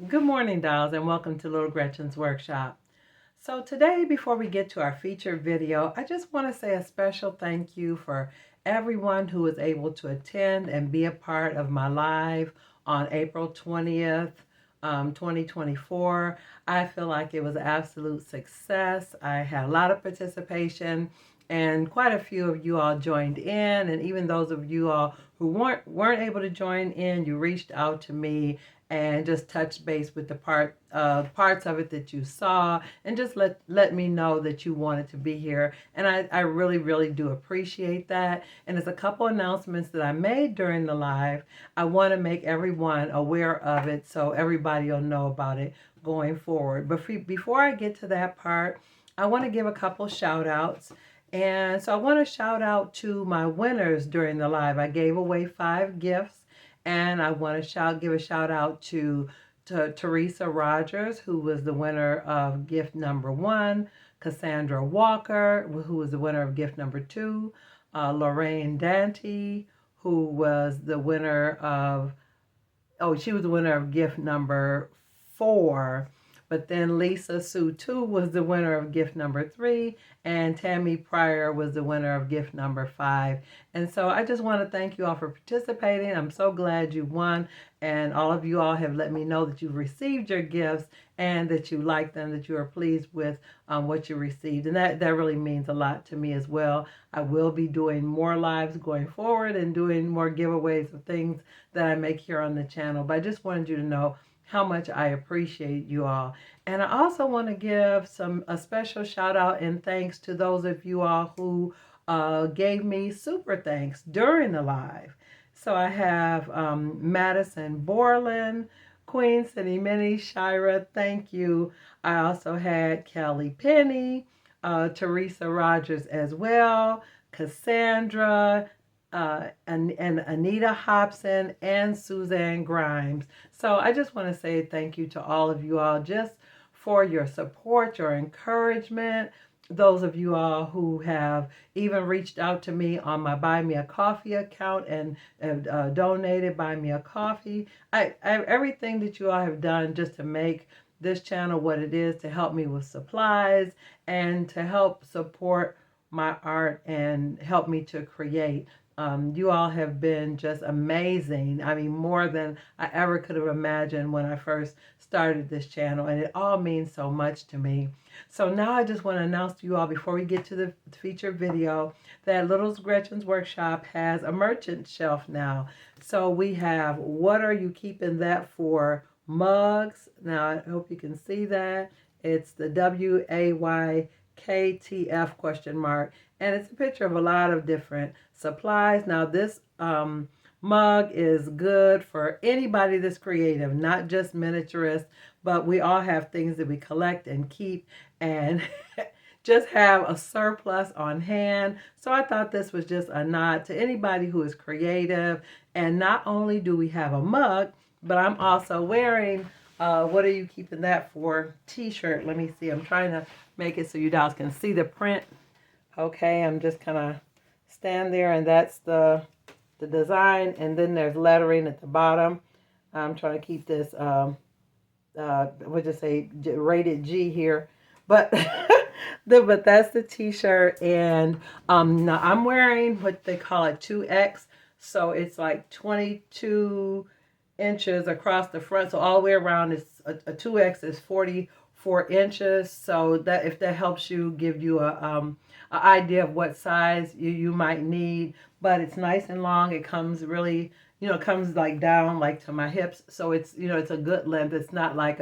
Good morning, dolls, and welcome to Little Gretchen's workshop. So today, before we get to our featured video, I just want to say a special thank you for everyone who was able to attend and be a part of my live on April 20th, 2024. I feel like it was an absolute success. I had a lot of participation and quite a few of you all joined in, and even those of you all who weren't able to join in, you reached out to me and just touch base with the parts of it that you saw, and just let me know that you wanted to be here. And I really do appreciate that. And there's a couple announcements that I made during the live. I want to make everyone aware of it so everybody will know about it going forward. But before I get to that part, I want to give a couple shout outs. And so I want to shout out to my winners during the live. I gave away 5 gifts. And I want to give a shout out to Teresa Rogers, who was the winner of gift number 1, Cassandra Walker, who was the winner of gift number 2, Lorraine Dante, who was the winner of, she was the winner of gift number 4. But then Lisa Sue 2 was the winner of gift number 3, and Tammy Pryor was the winner of gift number 5. And so I just want to thank you all for participating. I'm so glad you won, and all of you all have let me know that you've received your gifts and that you like them, that you are pleased with what you received. And that really means a lot to me as well. I will be doing more lives going forward and doing more giveaways of things that I make here on the channel. But I just wanted you to know how much I appreciate you all. And I also want to give a special shout out and thanks to those of you all who gave me super thanks during the live. So I have Madison Borland, Queen City Minnie, Shira, thank you. I also had Kelly Penny, Teresa Rogers as well, Cassandra, and Anita Hobson, and Suzanne Grimes. So I just want to say thank you to all of you all just for your support, your encouragement. Those of you all who have even reached out to me on my Buy Me a Coffee account and donated Buy Me a Coffee. Everything that you all have done just to make this channel what it is, to help me with supplies and to help support my art and help me to create. You all have been just amazing. I mean, more than I ever could have imagined when I first started this channel, and it all means so much to me. So now I just want to announce to you all before we get to the featured video that Little Gretchen's Workshop has a merchant shelf now. So we have What Are You Keeping That For? Mugs. Now I hope you can see that. It's the WAYKTF question mark. And it's a picture of a lot of different supplies. Now this mug is good for anybody that's creative, not just miniaturists, but we all have things that we collect and keep and just have a surplus on hand. So I thought this was just a nod to anybody who is creative. And not only do we have a mug, but I'm also wearing, What Are You Keeping That For? T-shirt. Let me see. I'm trying to make it so you guys can see the print. Okay, I'm just kind of stand there, and that's the design, and then there's lettering at the bottom. I'm trying to keep this, what you say, rated G here, but but that's the T-shirt, and now I'm wearing what they call a 2X, so it's like 22 inches across the front, so all the way around is a 2X is 44 inches. So that if that helps you, give you a idea of what size you might need. But it's nice and long. It comes really, comes like down like to my hips. So it's, it's a good length. It's not like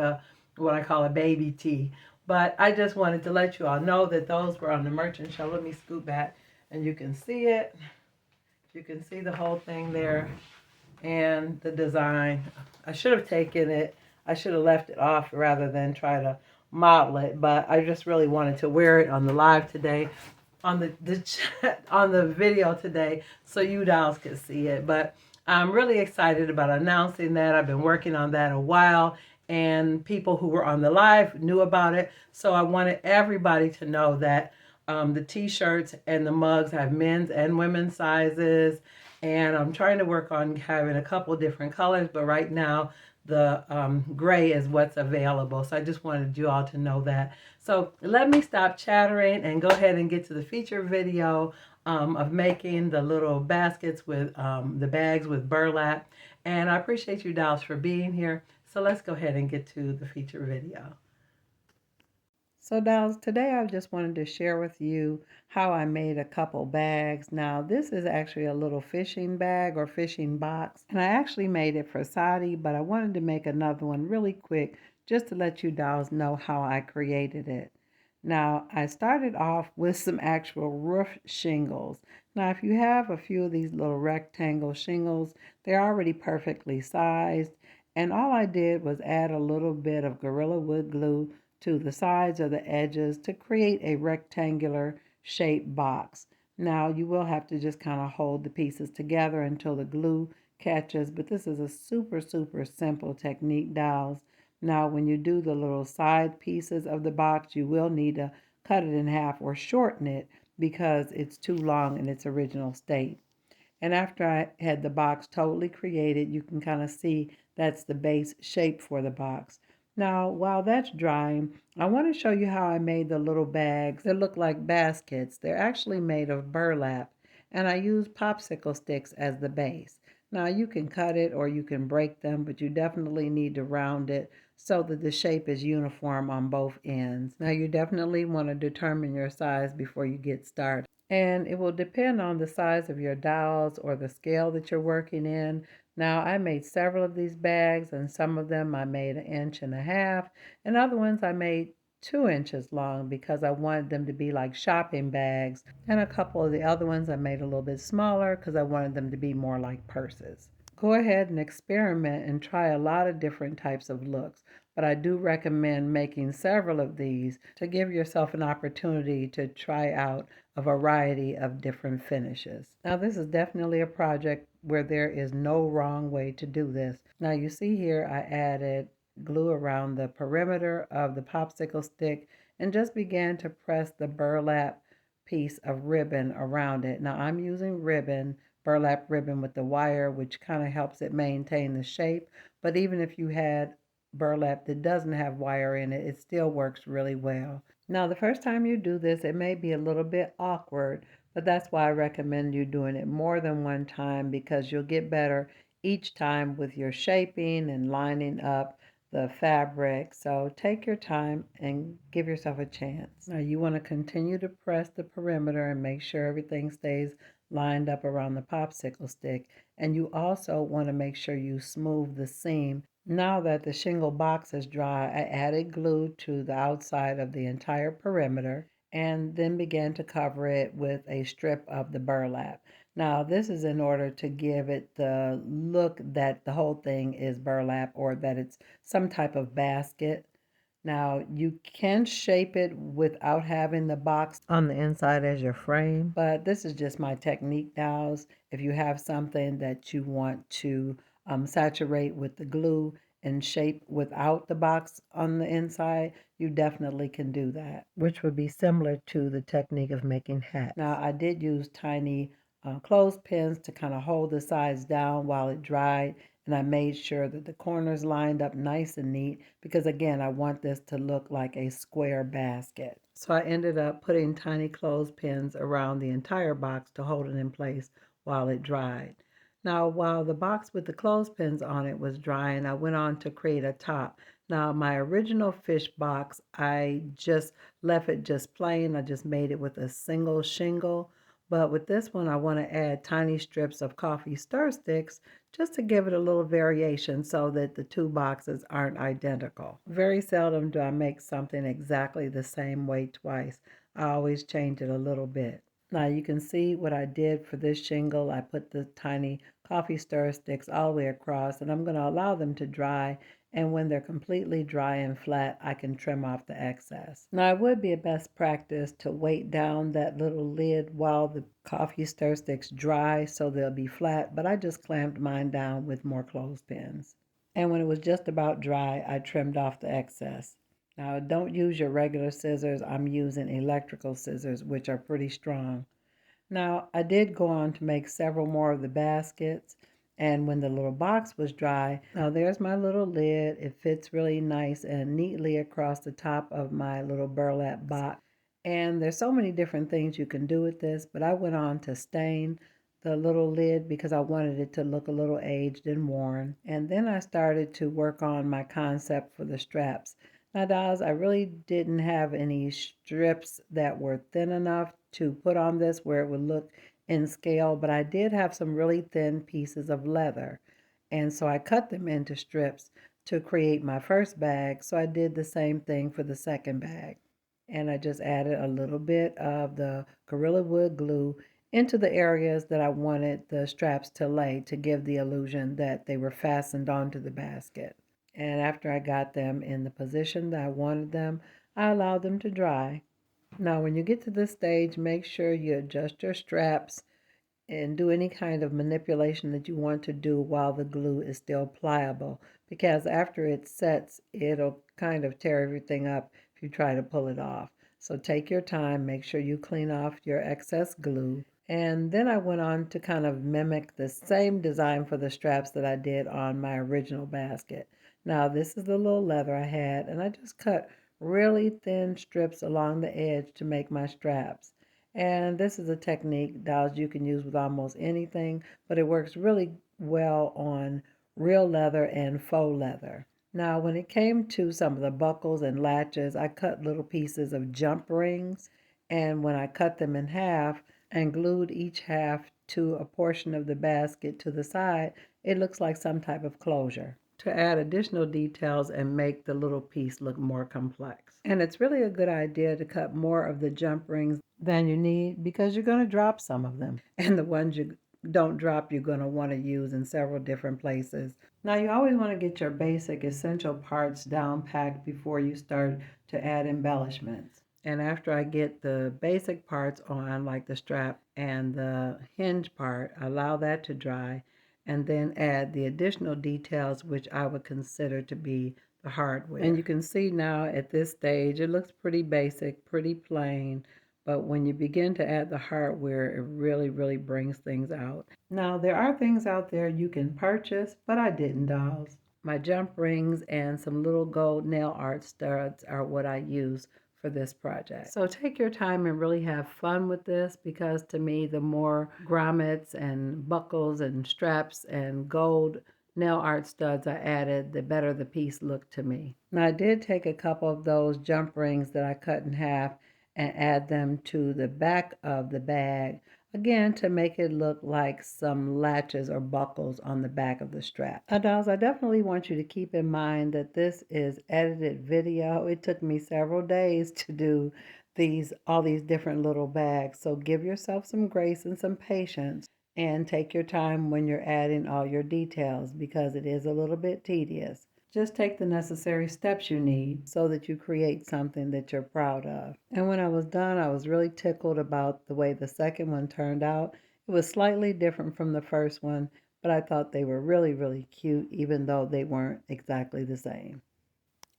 what I call a baby tee. But I just wanted to let you all know that those were on the merchant shelf. Let me scoot back and you can see it. You can see the whole thing there and the design. I should have taken it. I should have left it off rather than try to model it. But I just really wanted to wear it on the live today, on the video today, so you dolls could see it. But I'm really excited about announcing that. I've been working on that a while, and people who were on the live knew about it. So I wanted everybody to know that the t-shirts and the mugs have men's and women's sizes, and I'm trying to work on having a couple different colors, but right now the gray is what's available. So I just wanted you all to know that. So let me stop chattering and go ahead and get to the feature video of making the little baskets with the bags with burlap. And I appreciate you dolls for being here. So let's go ahead and get to the feature video. So dolls, today I just wanted to share with you how I made a couple bags. Now this is actually a little fishing bag or fishing box, and I actually made it for Sadi, but I wanted to make another one really quick just to let you dolls know how I created it. Now I started off with some actual roof shingles. Now if you have a few of these little rectangle shingles, they're already perfectly sized, and all I did was add a little bit of Gorilla Wood glue to the sides or the edges to create a rectangular shaped box. Now you will have to just kind of hold the pieces together until the glue catches, but this is a super simple technique, dolls. Now when you do the little side pieces of the box, you will need to cut it in half or shorten it because it's too long in its original state. And after I had the box totally created, you can kind of see that's the base shape for the box. Now, while that's drying, I want to show you how I made the little bags that look like baskets. They're actually made of burlap, and I use popsicle sticks as the base. Now, you can cut it or you can break them, but you definitely need to round it so that the shape is uniform on both ends. Now, you definitely want to determine your size before you get started. And it will depend on the size of your dowels or the scale that you're working in. Now, I made several of these bags, and some of them I made 1.5 inches, and other ones I made 2 inches long because I wanted them to be like shopping bags. And a couple of the other ones I made a little bit smaller because I wanted them to be more like purses. Go ahead and experiment and try a lot of different types of looks, but I do recommend making several of these to give yourself an opportunity to try out a variety of different finishes. Now this is definitely a project where there is no wrong way to do this. Now you see here I added glue around the perimeter of the popsicle stick and just began to press the burlap piece of ribbon around it. Now I'm using ribbon, burlap ribbon with the wire, which kind of helps it maintain the shape, but even if you had burlap that doesn't have wire in it, it still works really well. Now, the first time you do this, it may be a little bit awkward, but that's why I recommend you doing it more than one time because you'll get better each time with your shaping and lining up the fabric. So take your time and give yourself a chance. Now, you want to continue to press the perimeter and make sure everything stays lined up around the popsicle stick. And you also want to make sure you smooth the seam. Now that the shingle box is dry, I added glue to the outside of the entire perimeter and then began to cover it with a strip of the burlap. Now this is in order to give it the look that the whole thing is burlap or that it's some type of basket. Now you can shape it without having the box on the inside as your frame, but this is just my technique, dolls. If you have something that you want to saturate with the glue and shape without the box on the inside, you definitely can do that, which would be similar to the technique of making hats. Now I did use tiny clothespins to kind of hold the sides down while it dried, and I made sure that the corners lined up nice and neat because again I want this to look like a square basket. So I ended up putting tiny clothespins around the entire box to hold it in place while it dried. Now, while the box with the clothespins on it was drying, I went on to create a top. Now, my original fish box, I just left it just plain. I just made it with a single shingle. But with this one, I want to add tiny strips of coffee stir sticks just to give it a little variation so that the two boxes aren't identical. Very seldom do I make something exactly the same way twice. I always change it a little bit. Now you can see what I did for this shingle. I put the tiny coffee stir sticks all the way across, and I'm going to allow them to dry, and when they're completely dry and flat, I can trim off the excess. Now it would be a best practice to weight down that little lid while the coffee stir sticks dry so they'll be flat, but I just clamped mine down with more clothespins. And when it was just about dry, I trimmed off the excess. Now, don't use your regular scissors. I'm using electrical scissors, which are pretty strong. Now, I did go on to make several more of the baskets, And when the little box was dry, now there's my little lid. It fits really nice and neatly across the top of my little burlap box. And there's so many different things you can do with this, but I went on to stain the little lid because I wanted it to look a little aged and worn. And then I started to work on my concept for the straps. Now, dolls, I really didn't have any strips that were thin enough to put on this where it would look in scale, but I did have some really thin pieces of leather. And so I cut them into strips to create my first bag. So I did the same thing for the second bag. And I just added a little bit of the Gorilla Wood glue into the areas that I wanted the straps to lay to give the illusion that they were fastened onto the basket. And after I got them in the position that I wanted them, I allowed them to dry. Now, when you get to this stage, make sure you adjust your straps and do any kind of manipulation that you want to do while the glue is still pliable, because after it sets, it'll kind of tear everything up if you try to pull it off. So take your time, make sure you clean off your excess glue. And then I went on to kind of mimic the same design for the straps that I did on my original basket. Now this is the little leather I had, and I just cut really thin strips along the edge to make my straps. And this is a technique, dolls, you can use with almost anything, but it works really well on real leather and faux leather. Now, when it came to some of the buckles and latches, I cut little pieces of jump rings, and when I cut them in half and glued each half to a portion of the basket to the side, it looks like some type of closure to add additional details and make the little piece look more complex. And it's really a good idea to cut more of the jump rings than you need because you're going to drop some of them. And the ones you don't drop, you're going to want to use in several different places. Now, you always want to get your basic essential parts down packed before you start to add embellishments. And after I get the basic parts on, like the strap and the hinge part, I allow that to dry and then add the additional details which I would consider to be the hardware. And you can see now at this stage, it looks pretty basic, pretty plain, but when you begin to add the hardware, it really, really brings things out. Now, there are things out there you can purchase, but I didn't, dolls. My jump rings and some little gold nail art studs are what I use for this project. So take your time and really have fun with this, because to me, the more grommets and buckles and straps and gold nail art studs I added, the better the piece looked to me. Now, I did take a couple of those jump rings that I cut in half and add them to the back of the bag, again to make it look like some latches or buckles on the back of the strap. Dolls, I definitely want you to keep in mind that this is edited video. It took me several days to do all these different little bags, so give yourself some grace and some patience and take your time when you're adding all your details, because it is a little bit tedious. Just take the necessary steps you need so that you create something that you're proud of. And when I was done, I was really tickled about the way the second one turned out. It was slightly different from the first one, but I thought they were really, really cute, even though they weren't exactly the same.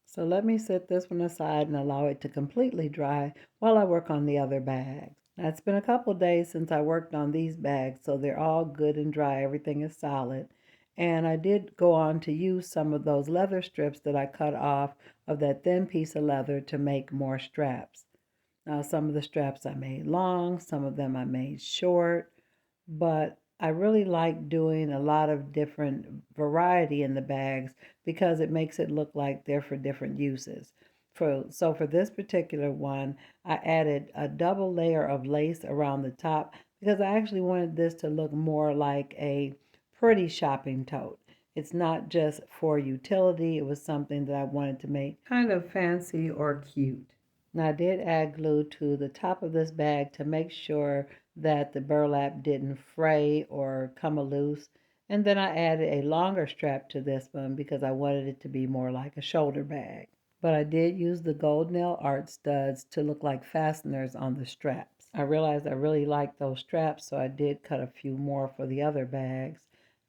So let me set this one aside and allow it to completely dry while I work on the other bags. Now, it's been a couple days since I worked on these bags, so they're all good and dry. Everything is solid. And I did go on to use some of those leather strips that I cut off of that thin piece of leather to make more straps. Now, some of the straps I made long, some of them I made short, but I really like doing a lot of different variety in the bags because it makes it look like they're for different uses. So for this particular one, I added a double layer of lace around the top because I actually wanted this to look more like a pretty shopping tote. It's not just for utility. It was something that I wanted to make kind of fancy or cute. Now, I did add glue to the top of this bag to make sure that the burlap didn't fray or come loose. And then I added a longer strap to this one because I wanted it to be more like a shoulder bag. But I did use the gold nail art studs to look like fasteners on the straps. I realized I really liked those straps, so I did cut a few more for the other bags.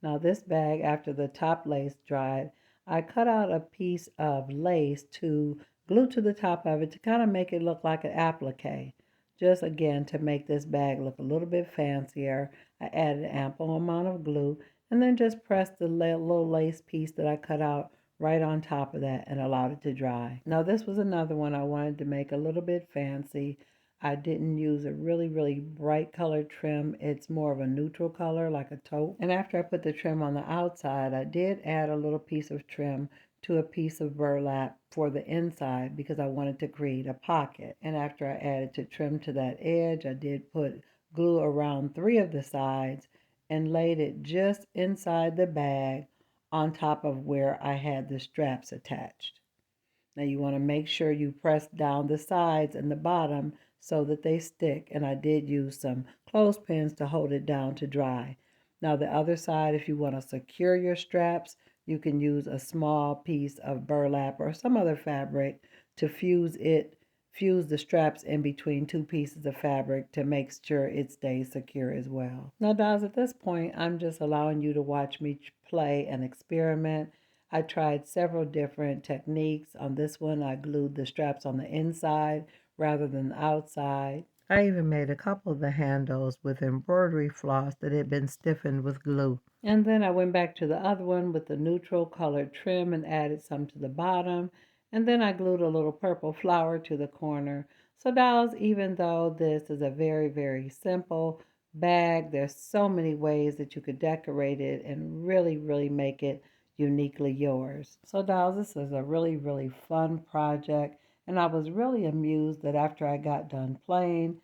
Now this bag, after the top lace dried, I cut out a piece of lace to glue to the top of it to kind of make it look like an applique. Just again to make this bag look a little bit fancier, I added an ample amount of glue, And then just press the little lace piece that I cut out right on top of that and allowed it to dry. Now this was another one I wanted to make a little bit fancy. I didn't use a really bright colored trim. It's more of a neutral color like a taupe. And after I put the trim on the outside, I did add a little piece of trim to a piece of burlap for the inside because I wanted to create a pocket. And after I added the trim to that edge, I did put glue around 3 of the sides and laid it just inside the bag on top of where I had the straps attached. Now you want to make sure you press down the sides and the bottom so that they stick, and I did use some clothespins to hold it down to dry. Now the other side, if you want to secure your straps, you can use a small piece of burlap or some other fabric to fuse the straps in between 2 pieces of fabric to make sure it stays secure as well. Now dolls, at this point, I'm just allowing you to watch me play and experiment. I tried several different techniques. On this one, I glued the straps on the inside rather than the outside. I even made a couple of the handles with embroidery floss that had been stiffened with glue. And then I went back to the other one with the neutral colored trim and added some to the bottom. And then I glued a little purple flower to the corner. So dolls, even though this is a very simple bag, there's so many ways that you could decorate it and really make it uniquely yours. So dolls, this is a really fun project, and I was really amused that after I got done playing,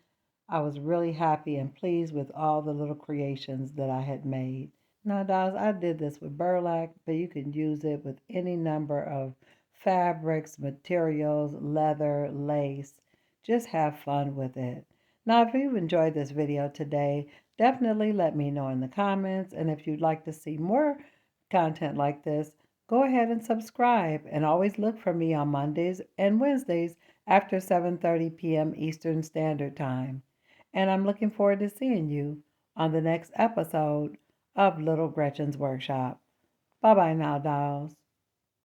I was really happy and pleased with all the little creations that I had made. Now dolls, I did this with burlap, but you can use it with any number of fabrics, materials, leather, lace. Just have fun with it. Now if you've enjoyed this video today, definitely let me know in the comments, and if you'd like to see more content like this, go ahead and subscribe, and always look for me on Mondays and Wednesdays after 7:30 p.m. Eastern Standard Time. And I'm looking forward to seeing you on the next episode of Little Gretchen's Workshop. Bye bye now, dolls.